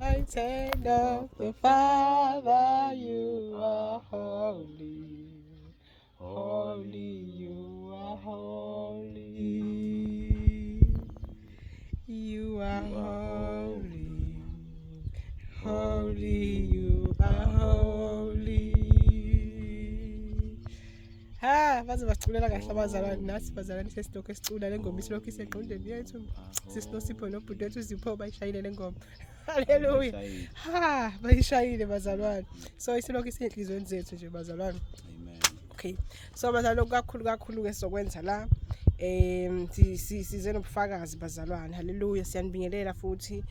Right hand of the Father, you are holy. Holy, you are holy. You are holy. Holy, you are holy. Ha, baze baculela kahle abazalwane nathi bazalwane sesilokho esicula le ngoma isilokho iseqondeni yethu. Sisinosipho nobhuti wethu Zipho bayishayile le ngoma. Haleluya. Ha, bayishayile bazalwane. So isilokho isenhlizweni zethu nje bazalwane. Amen. Okay. So bazalwane kakhulu ke sokwenza la. Size nobufakazi bazalwane. Haleluya. Siyanibingelela futhi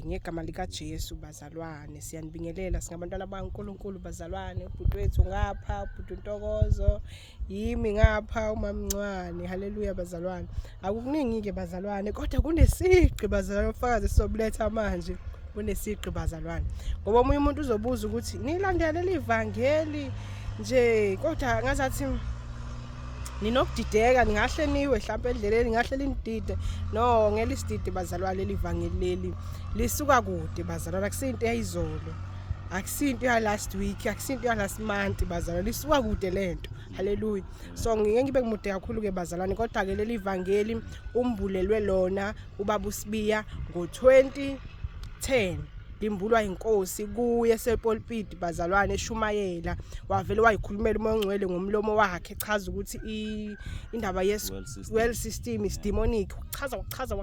ngegama lika Jesu bazalwane. Siyanibingelela singabantwana baNkulunkulu bazalwane. Ubhuti wethu ngapha, ubhuti Ntokozo, yimi ngapha uMamncwane. Haleluya bazalwane. Akukuningi ke bazalwane kodwa kunesiqi bazalwane ubufakazi sobuletha manje. Kunesiqi bazalwane. Ngoba omunye umuntu uzobuza ukuthi nilandele livangeli nje kodwa ngazathi ninokudideka ningahle niwe mhlawumbe endleleni ngahle linidide no ngeli sidide bazalwane livangeli leli lisuka kude bazalwane akusinto eyizolo akusinto ya last week akusinto ya last month bazalwane lisuka kude lento haleluya so ngeke ngibe ngimude kakhulu ke bazalwane kodwa ke leli vangeli umbulelwe lona ubaba uSibiya ngo2010 limbulwa inkosi kuye sepulpit bazalwane eShumayela wavele wayikhulumela umoya ongcwele ngomlomo wakhe echaza ukuthi indaba well system is demonic wachaza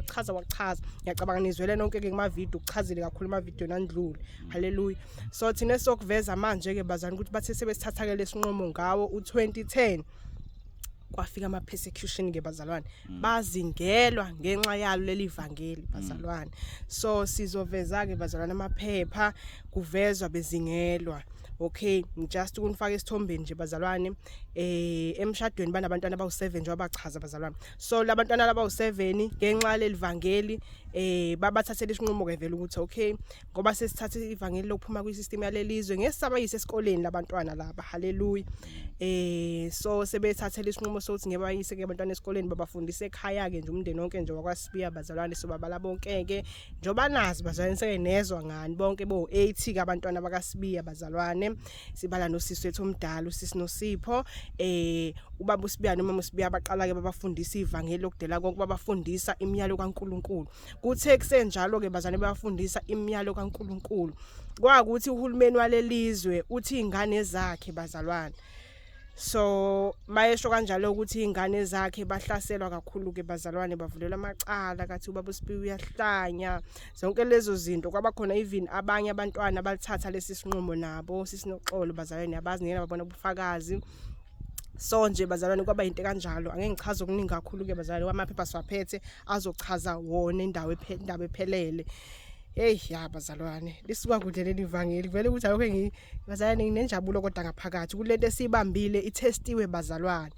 ngiyacabanga nizwele nonke ke kuma video ukuchazile kakhulu ama video nandlule haleluya so thina sokuveza manje ke bazalwane ukuthi bathe sebesithatha ke lesinqumo ngawo u2010 kwafika ama persecution ke bazalwane bazingelwa ngenxa yalo leli vangeli bazalwane so sizoveza ke bazalwane amaphepha kuvezwa bezingelwa okay just ukunifaka isithombeni nje bazalwane emshadweni banabantwana abawu7 nje abachaza bazalwane so labantwana abawu7 ngenxa leli vangeli babathathela isinqumo ke vele ukuthi okay ngoba sesithatha ivangeli lokuphuma kwisystem yalelizwe ngesabayise esikoleni labantwana laba haleluya so sebethathela isinqumo sokuthi ngebayise ke abantwana esikoleni babafundise ekhaya ke nje umndeni wonke nje wakwaSibiya bazalwane so babala bonke ke njoba nazi bazalwane seke nezwa ngani bonke bo80 ke abantwana bakaSibiya bazalwane sibala nosisi wethu omdala usisi Nosipho ubaba uSibiya nomama uSibiya baqala ke babafundisa ivangeli lokudela konke babafundisa imiyalo kaNkuluNkulu kuthe kusenjalo ke bazalwane babafundisa imiyalo kaNkuluNkulu kwakuthi uhulumeni walelizwe uthi ingane zakhe bazalwane so mayesho kanjalo ukuthi ingane zakhe bahlaselwa kakhulu ke bazalwane bavulelwa amacala kathi ubaba uSibiya uyahlanya zonke lezo zinto kwaba khona even abanye abantwana balithatha lesi sinqumo nabo sisinoxolo bazalwane yabazi ngeke babona ubufakazi so nje bazalwane kwaba into kanjalo angeke ngichaze okuningi kakhulu ke bazalwane wamaphepha siwaphethe azochaza wona indaba ephelele hey ya bazalwane lisuka kude leli vangeli vele ukuthi akho bazalwane nginenjabulo kodwa ngaphakathi kulento esibambile itestiwe bazalwane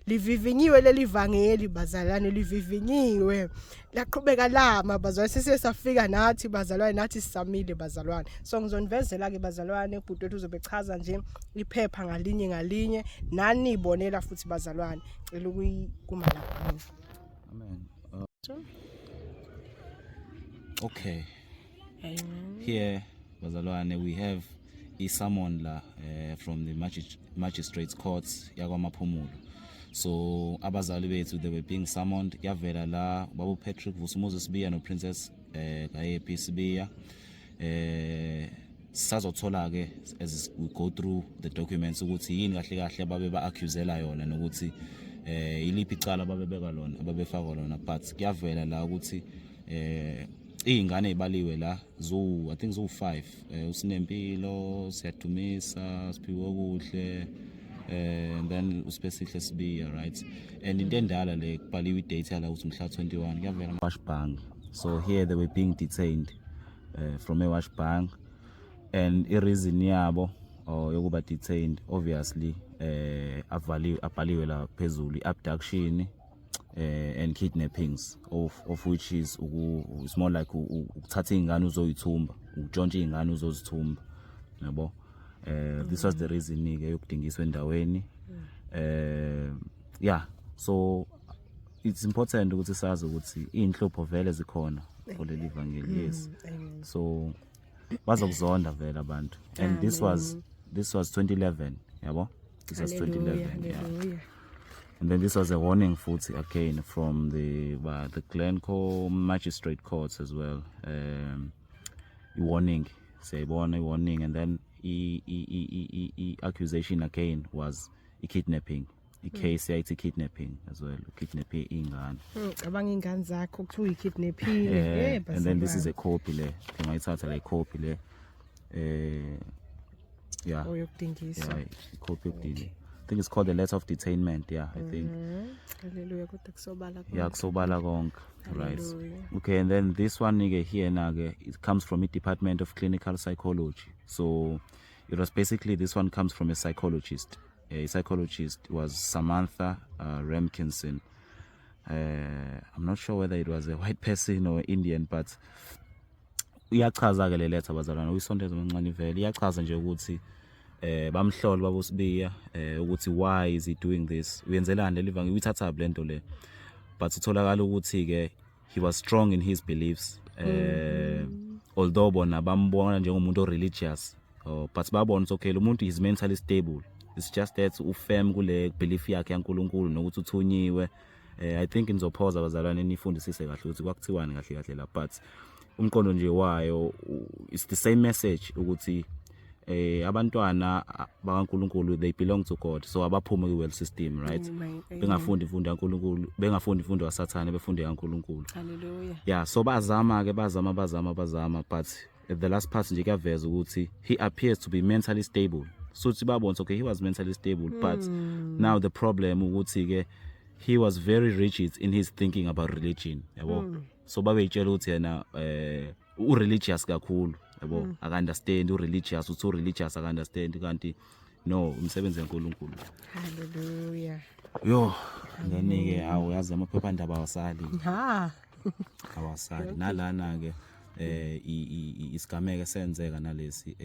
livivinyiwe leli vangeli bazalwane livivinyiwe laqhubeka lama bazalwane sesesafika nathi bazalwane nathi sisamile bazalwane so ngizonivezela ke bazalwane ubhuti wethu uzobechaza nje iphepha ngalinye nani ibonela futhi bazalwane cela ukuyikuma lapha Amen. Okay. Here, bazalwane, we have a summon la from the magistrates courts yakwamaphumulo. So abazali bethu they were being summoned yavela la Babu Patrick Vusumuzi Sibiya no Princess Gayepi Sibiya sizothola ke as we go through the documents ukuthi yini kahle kahle babe ba accusela yona nokuthi iliphi icala babebeka lona ababefaka lona but kuyavela la ukuthi ingane ezibaliwe la I think zo 5 uSinempilo Siyadumisa Siphiwe Kuhle and then uSpesihle Sibiya right and into endala le kubhaliwe idate la ukuthi umhla 21 kuyavela eWashbank so here they were being detained from eWashbank and ireason yabo yokuba detained obviously abhaliwe la phezulu abduction and kidnappings of which is it's more like ukuthatha ingane uzoyithumba ukutshontsha ingane uzozithumba yabo this was the reason ke yokudingiswa endaweni yeah so it's important ukuthi sazi ukuthi inhlupho vele zikhona kuleli vangeli yes so bazokuzonda vele abantu. And this was 2011, yabo. This was 2011. Yeah. Hallelujah. And then this was a warning futhi again from the Glencoe Magistrate Courts as well. Warning, warning, and then accusation again was kidnapping. Case yayithi kidnapping as well, kidnapping ingane. Cabanga ingane zakho kuthiwa ikidnappile. And then this is a copy le. Ngayithatha le copy le. Yeah. Oyokudingisa. Yeah, copy yokudingisa. I think it's called the letter of detainment, yeah, I think. Hallelujah, kodwa kusobala konke. Yeah, kusobala konke, right. Hallelujah. Okay, and then this one nigga here nigga, it comes from the Department of Clinical Psychology. So it was basically, this one comes from a psychologist. A psychologist was Samantha Remkinson. I'm not sure whether it was a white person or Indian, but iyachaza ke le letter bazalwana, uyisondeza kancane vele, iyachaza nje ukuthi bamhlola babusibiya ukuthi why is he doing this, uyenzelani le livanga, uyithatha lento le, but utholakala ukuthi ke he was strong in his beliefs, although bona bambona njengomuntu religious, but babona ukuthi okay lo muntu is mentally stable, it's just that ufirm kule belief yakhe yaNkulunkulu nokuthi uthunyiwe. I think ngizophoza abazalwane nifundisise kahle ukuthi kwakuthiwani kahle kahle la, but umqondo nje wayo it's the same message ukuthi abantwana bakaNkulunkulu they belong to God, so abaphume kwi-world system, right? Bengafundi imfundo yaNkulunkulu, bengafundi imfundo yaSathane, befunde yaNkulunkulu. Hallelujah. Yeah, so bazama ke bazama, but at the last part nje kuyaveza ukuthi he appears to be mentally stable. So sibabona okay, he was mentally stable, but now the problem ukuthi ke he was very rigid in his thinking about religion, yabo. So babeyitshela ukuthi yena u-religious kakhulu, yabo, aka-understand u-religious, uthi u-religious aka-understand, kanti no, umsebenzi kaNkulunkulu. Hallelujah. Yo, then-ke awuyazi amaphephandaba awasali. Awasali. Nalana ke isigameke senzeka nalesi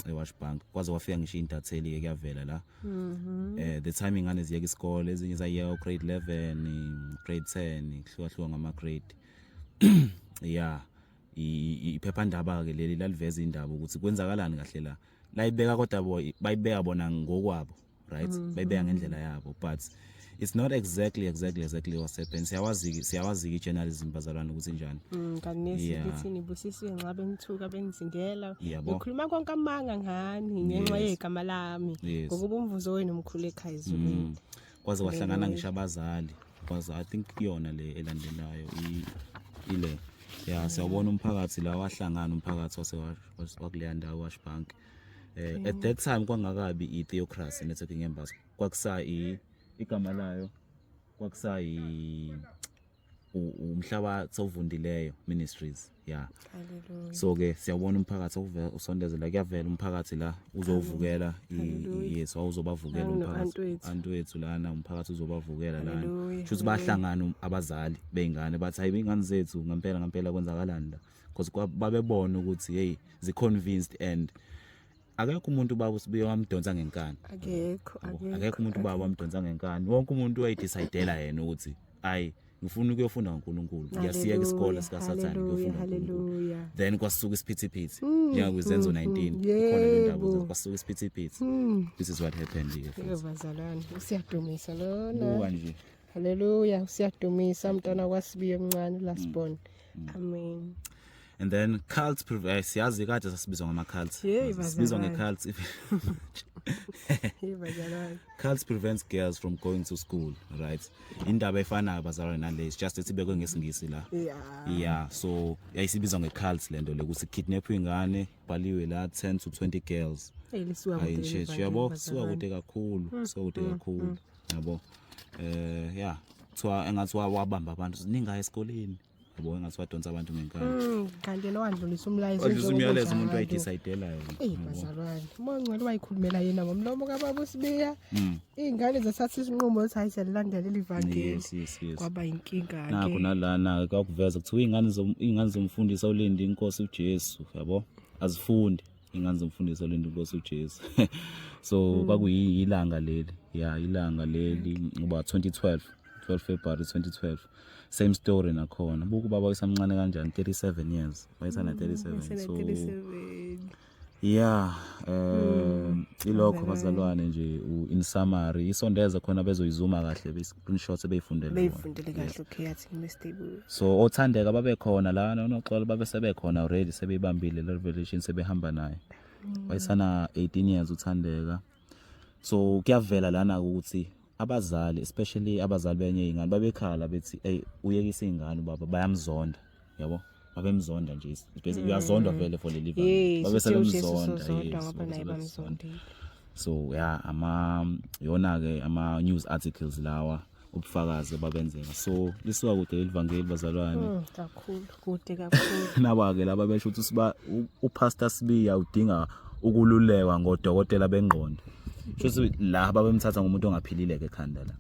eWashbank kwaze kwafika ngisho intatheli ke kuyavela la. The time ingane ziyeka isikole, ezinye zayeka grade 11, grade 10, kuhluka ngama grade. Yeah, iphephandaba ke leli laliveza indaba ukuthi kwenzakalani kahle la. La ibeka kodwa bayibeka bona ngokwabo, right? Bayibeka ngendlela yabo, but it's not exactly what's happened. Siyawazi journalism bazalwana ukuthi njani. Kanesi ngithini busisiwe ngicabe ngithuka benzingela. Ngikhuluma konke amanga ngani ngenxa yegama lami. Ngokuba umvuzo wenu omkhulu ekhaya izulwini. Kwaze kwahlangana ngisho abazali. Because I think kuyona le elandelayo ile. Yeah, siyabona umphakathi la wahlangana umphakathi wakuleya ndawo Washbank. At that time kwangakabi i-theocracy networking embassy. Kwakusa igama layo kwakusayi umhlaba sovundileyo ministries, yeah. Hallelujah. So ke siyabona umphakathi usondezela kuyavela umphakathi la uzovukela yes awuzobavukela umphakathi antwethu lana umphakathi uzobavukela lana futhi bahlangana abazali beingane bathi hayi ingane zethu ngempela kwenzakalani la, because babebona ukuthi hey zi convinced, and akekho umuntu baba usibiye wamdonsa ngenkani, akekho umuntu baba wamdonsa ngenkani, wonke umuntu wayidecidela yena ukuthi hayi ngifuna ukuyofunda ngoNkulunkulu, ngiyasiyeka isikole sikaSathane ngiyofunda ngoNkulunkulu. Then kwasuka isiphithiphithi njengakuzenzo 19 ikhona le ndaba kwasuka isiphithiphithi. This is what happened here. Bazalwane usiyadumisa lona buka nje. Hallelujah, usiyadumisa mntwana kwasibiye emncane lasibona. Amen. And then cults siyazi kade sasibizwa ngama cults, sibizwa nge-cults. Cults prevents girls from going to school, right? Indaba efanayo bazalwane nale, it's just ibekwe ngesingisi la. Yeah, so yayisibizwa nge-cults lento le ukuthi kidnap ingane baliwe la 10 to 20 girls. Yabo suka kude kakhulu, yabo. Yeah, kuthiwa engathi wabamba abantu ninga esikoleni. Yabo engathi wadonsa abantu ngenkani. Kanti yena wandlulisa umlayezo umyalezo umuntu wayidecidela yena. Bazalwane uMongcwele wayikhulumela yena ngomlomo kaBaba uSibiya. Ingane zasatha isinqumo ethi ayiselandela livangeli. Kwaba inkinga ke. Nakho nalana kwakuveza ukuthi ingane zomfundisi uLindi inkosi uJesu, yabo azifundi ingane zomfundisi uLindi inkosi uJesu. So kwakuyilanga leli, yeah, ilanga leli ngoba 12 February 2012. Same story nakhona. Buku baba usamncane kanjani 37 years. Wayesana 37. So Yeah, ilokho bazalwane nje in summary isondeza khona bezoyizuma kahle be screenshots beyifundele kahle okay yathi stable. So othandeka babe khona la noXolo babe sebekhona already sebeyibambile le revelation sebehamba naye. Wayesana 18 years uthandeka. So kuyavela lana ukuthi abazali especially abazali benye ingane babekhala bethi hey uyekisa ingane baba bayamzonda yabo babemzonda nje basically uyazondwa vele for le live babe selemzonda ngoba naye bamzondile. So yeah yona ke ama news articles lawa ubufakazi babenzeka so lisuka kude elivangeli bazalwane kakhulu kude kakhulu naba ke laba besho ukuthi siba uPastor Sibiya udinga ukululekwa ngodokotela bengqondo shothi la babemthatha ngomuntu ongaphilile ke ekhanda la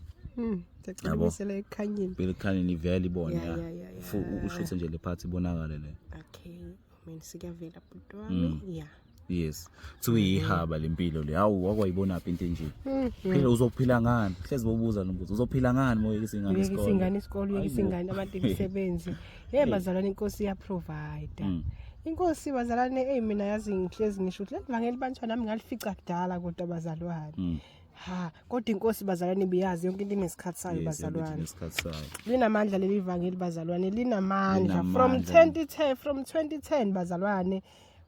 Sekumisela ekhanyeni phela ekhanyeni vele ibona ushuthi nje le part ibonakala le okay mina sikuyavela bhuti wami yes so ihaba lempilo le hawu wakwayibona apha into nje phela uzophila ngani hlezi bobuza nombuzo uzophila ngani moyekisa ingane isikole ingane isikole uyekisa ingane abantu imisebenzi bazalwane inkosi iya provide inkosi bazalwane mina yazi ngihlezi ngisho ukuthi levangeli bantwana nami ngalifica kudala kodwa bazalwane kodwa inkosi bazalwane biyazi yonke into inesikhathi sayo bazalwane linamandla leli vangeli bazalwane linamandla from 2010 bazalwane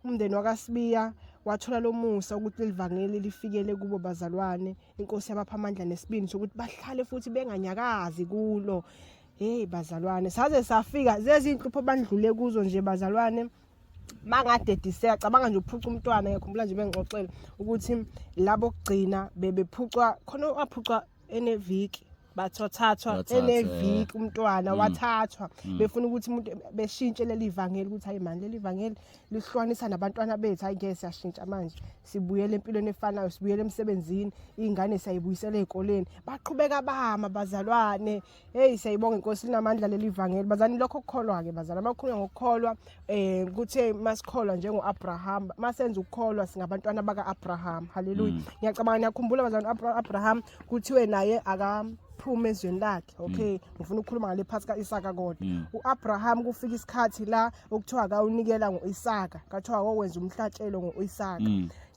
umndeni wakaSibiya wathola lo musa ukuthi lelivangeli lifikele kubo bazalwane inkosi yabapha amandla nesibindi sokuthi bahlale futhi benganyakazi kulo bazalwane saze safika zezinhlupho bandlule kuzo nje bazalwane bangadediseka cabanga nje uphuca umntwana ngiyakhumbula nje bengixoxela ukuthi labo kugcina bebephucwa khona waphucwa eneviki bathathwa eneviki umntwana wathathwa befuna ukuthi umuntu beshintshe leli vangeli ukuthi hayi manje leli vangeli lihlukanisa nabantwana bethu hayi ngeke siyashintsha manje sibuyele empilweni efanayo sibuyele emsebenzini ingane sayibuyisela ezikoleni baqhubeka bama bazalwane siyayibonga inkosi linamandla leli vangeli bazani lokho kukholwa ke bazalwane amakhulu ngokukholwa ukuthi masikholwa njengoAbraham masenza ukukholwa singabantwana bakaAbraham haleluya ngiyacabanga ngiyakhumbula bazalwane Abraham kuthiwe naye phuma ezweni lakhe okay ngifuna ukukhuluma ngale phasi kaIsaka kodwa uAbraham kufika isikhathi la okuthiwa akawunikela ngoIsaka kathiwa akwenza umhlatshelo ngoIsaka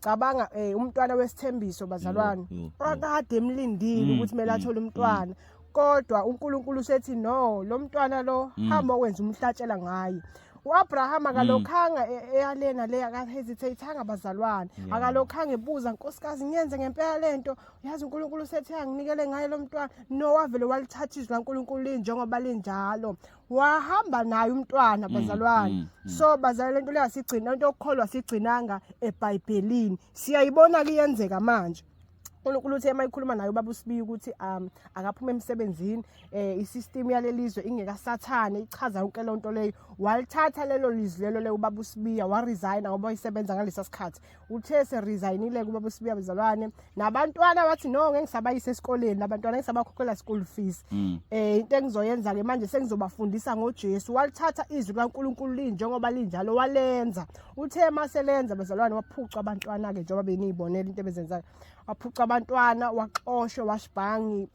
cabanga umntwana wesithembiso bazalwane akade emlindile ukuthi kumele athole umntwana kodwa uNkulunkulu usethi no lo mntwana lo hamba okwenza umhlatshela ngaye uAbraham akalokhanga eyalena le akahesitateanga bazalwane akalokhanga ebuza nkosikazi ngiyenze ngempela lento yazi uNkulunkulu usethi anginikele ngaye lo mntwana no wavele walithatha izwi laNkulunkulu linjengoba linjalo wahamba naye umntwana bazalwane so bazalwane lento leyasigcina into yokukholwa sigcinanga eBhayibhelini siyayibona kuyenzeka manje uNkulunkulu uthe mayikhuluma nayo baba uSibiya ukuthi akaphuma emsebenzini isystem yalelizwe ingeka sathane ichaza yonke lonto leyo walithatha lelo lizwi lelo le ubaba uSibiya wa resign ngoba isebenza ngalesa sikhathi uthe se resignile kubaba uSibiya bezalwane nabantwana bathi no ngeke ngisabayise esikoleni nabantwana ngisabakhokhela school fees into engizoyenza ke manje sengizobafundisa ngoJesu walithatha izwi laNkulunkulu linjengoba linjalo walenza uthe maselenza bezalwane waphuca abantwana ke njengoba beniyibonela into ebezenzayo waphuca abantwana waxoshwe washibhangi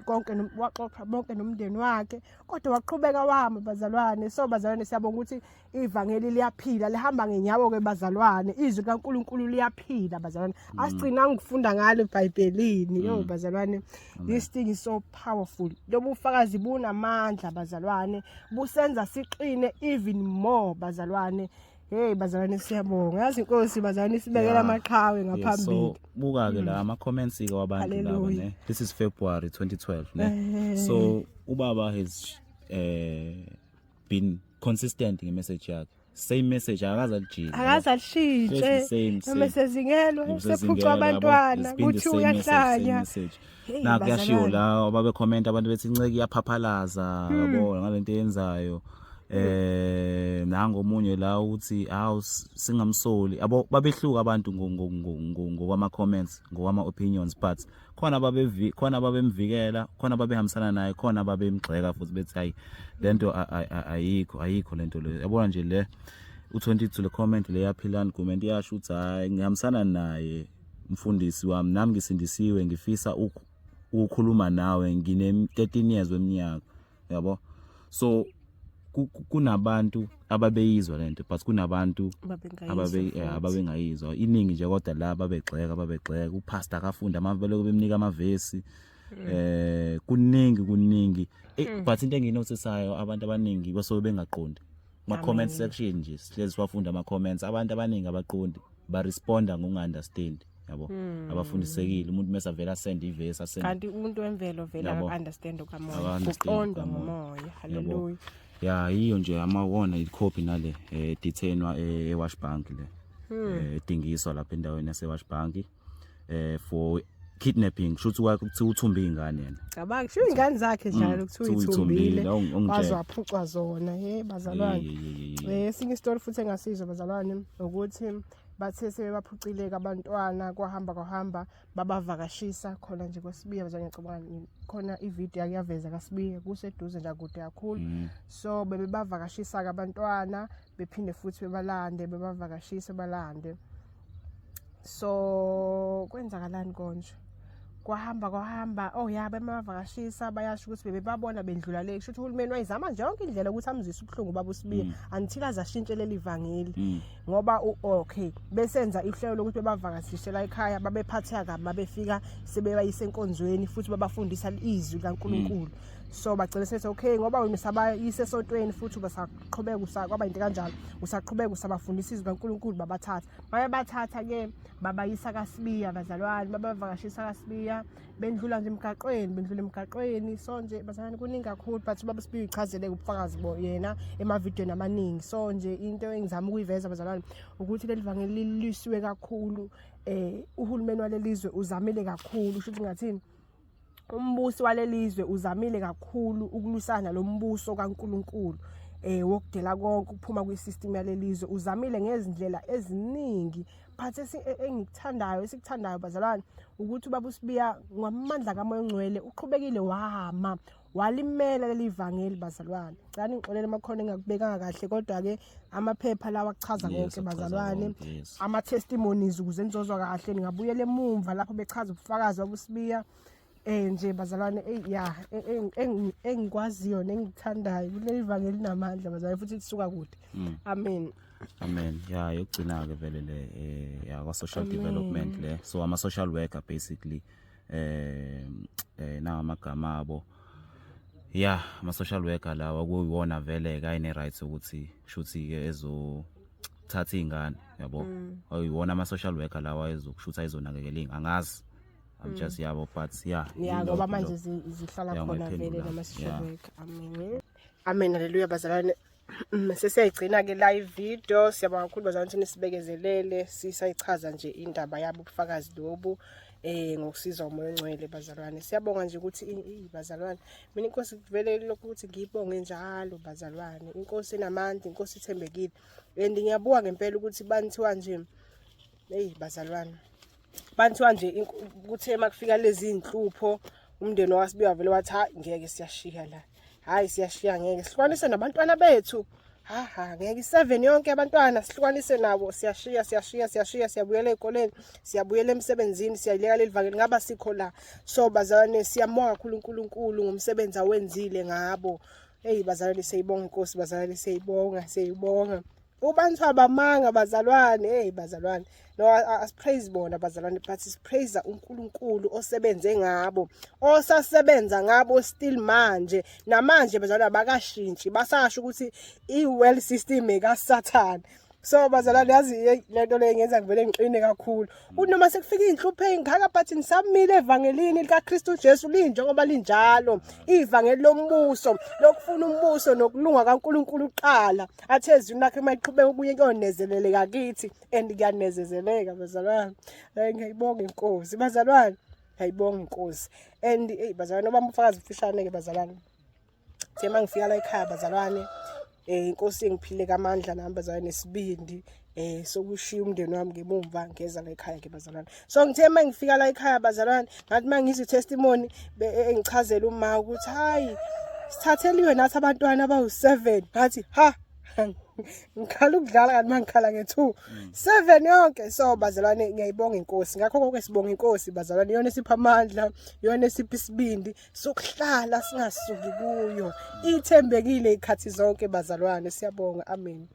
konke waxoxa bonke nomndeni wakhe kodwa waqhubeka wahamba bazalwane so bazalwane siyabonga ukuthi ivangeli liyaphila lihamba ngenyawo ke bazalwane izwi kaNkulunkulu liyaphila bazalwane asigcina ngifunda ngalo eBhayibhelini bazalwane this thing is so powerful lobu ufakazi bunamandla bazalwane busenza siqine even more bazalwane bazalwane siyabonga yazi inkosi bazalwane sibekela amaqhawe ngaphambili so buka ke la ama comments ke wabantu laba ne this is February 2012 ne so ubaba has been consistent nge message yakhe same message akazalishintshe nomesezingelo sephuca abantwana kuthi uyahlanya na kuyashiwo la babe comment abantu bethi inceke yaphaphalaza yabo ngalento yenzayo nango omunye la uthi hawu singamsoli abo babehluka abantu ngokwama comments ngokwama opinions but khona babemvikela khona babehambisana naye khona babemgxeka futhi bethi hayi lento ayikho lento le yabona nje le u22 le comment le yaphilani comment yasho uthi hayi ngihambisana naye mfundisi wami nami ngisindisiwe ngifisa ukukhuluma nawe ngine 13 years weminyaka yabo so kunabantu ababeyizwa lento but kunabantu ababengayizwa iningi nje kodwa la babegxeka upastor akafunda amavelo bemnika amavesi kuningi but into enginotisayo abantu abaningi basobe bengaqondi ma comment section nje sihlezi siwafunda ama comments abantu abaningi abaqondi ba responda ngokunga-understand yabo abafundisekile umuntu mase avela send ivesi asend kanti umuntu wemvelo vela understand okamoya uqonda ngomoya haleluya ya hiyo nje amawona icopy nale dithenwa eWashbank le edingiswa lapha endaweni yaseWashbank for kidnapping shothi ukuthumba ingane yena cabanga sho ingane zakhe njalo ukuthi uyithumbile wazwaphucwa zona bazalwane esinye story futhi engasizwa bazalwane ukuthi bathe sebaphucileke abantwana kwahamba babavakashisa khona nje kwesibiya bazangicabanga khona ivideo yakuyaveza kaSibiya kuseduze nje akude kakhulu so bebavakashisa ke abantwana bephinde futhi bebalande bebavakashisa balande so kwenzakalani konje kwahamba bemavakashisa bayasho ukuthi bebabona bendlula le kusho ukuthi uhulumeni wayizama nje yonke indlela ukuthi amzise ubuhlungu baba uSibiya until azashintshe ivangeli ngoba besenza ihlelo lokuthi bebavakashishela ekhaya babephatheka kabi babefika sebebayise enkonzweni futhi babafundisa izwi kaNkuluNkulu so bagcina sethi ngoba wena sabayise esontweni futhi basaqhubeka kwaba into kanjalo usaqhubeka usabafundisa izwi kaNkuluNkulu babathatha bayabathatha ke babayisa kaSibiya bazalwane babavakashisa kaSibiya bendlula nje emgaqweni so nje bazalwane kuningi kakhulu but baba Sibiya ichazeleke ubufakazi yena emavideo amaningi so nje into engizama ukuyiveza bazalwane ukuthi leli vangeli lilisiwe kakhulu uhulumeni walelizwe uzamile kakhulu usho ukuthi ngathini umbuso walelizwe uzamile kakhulu ukulwisana lo mbuso kaNkuluNkulu wokudela konke ukuphuma kwisystem yalelizwe uzamile ngezindlela eziningi phathe engikuthandayo esikuthandayo bazalwane ukuthi ubaba uSibiya ngamandla kaMoya oNgcwele uqhubekile walimela leli vangeli bazalwane cani ngixolele makhona engakubekanga kahle kodwa ke amaphepha lawa achaza konke bazalwane ama testimonies ukuze nizozwa kahle ningabuyela emumva lapho bechaza ubufakazi baba uSibiya nje bazalwane engikwaziyo nengithandayo kuleli vangeli namandla bazalwane futhi lisuka kude amen ya yokugcina ke vele le ya kwa social development le so ama social worker basically na amagama abo ya ama social worker lawa kuyiwona vele kayine rights ukuthi shuthi ke ezothatha ingane yabo ayiwona ama social worker lawa ezokushutha izonakekela angazi I'm just yabo but ngoba manje zihlala khona vele nama social worker amen haleluya bazalwane sesiyayigcina ke live video siyabonga kakhulu bazalwane ukuthi nisibekezelele sisayichaza nje indaba yabo ubufakazi lobu ngokusiza uMoya oNgcwele bazalwane siyabonga nje ukuthi bazalwane mina inkosi kuvele lokhu ukuthi ngiyibonge njalo bazalwane inkosi enamandla inkosi ithembekile ngiyabuka ngempela ukuthi banithiwa nje bazalwane banithiwa nje ukuthi emakufika lezi inhlupho umndeni waSibiya vele wathi ngeke siyashiya la hayi siyashiya ngeke sihlukanise nabantwana bethu ngeke 7 yonke abantwana sihlukanise nabo siyashiya siyabuyela ezikoleni siyabuyela emsebenzini siyayileka leli vangeli ngaba sikho la so bazalwane siyabonga kakhulu uNkulunkulu ngomsebenzi awenzile ngabo bazalwane siyibonga inkosi bazalwane siyibonga ubantu abamanga bazalwane bazalwane no aspraise bona bazalwane but praise uNkulunkulu osebenze ngabo osasebenza ngabo still manje namanje bazalwane bakashintshi basasho ukuthi iwell system ekaSathane so bazalwane yazi lento le ngenza ngivele ngiqine kakhulu unoma sekufika inhlupho engaka but nisamile evangelini likaKristu Jesu linjengoba linjalo ivangeli lombuso lokufuna umbuso nokulunga kaNkuluNkulu uqala athe ezwini lakhe mayiqhubeka ubuye kuyonezelele kakithi and kuyanezezeleka bazalwane ngiyibonga inkosi bazalwane ngiyibonga inkosi and bazalwane obamufakazi ufishane ke bazalwane thema ngifika la ekhaya bazalwane inkosi engiphile kamandla nami bazalwane nesibindi sokushiya umndeni wami ngemumva ngeza la ekhaya ke bazalwane so ngithe mangifika la ekhaya bazalwane ngathi mangizi testimony engichazela uma ukuthi hayi sithatheliwe nathi abantwana abawu7 ngathi ngikhala ukudlala kanti mangikhala nge2 7 yonke. So bazalwane ngiyayibonga inkosi. Ngakho konke sibonga inkosi bazalwane, iyona esipha amandla, iyona esipha isibindi sokuhlala singasuki kuyo. Ithembekile ikhathi zonke bazalwane. Siyabonga. Amen.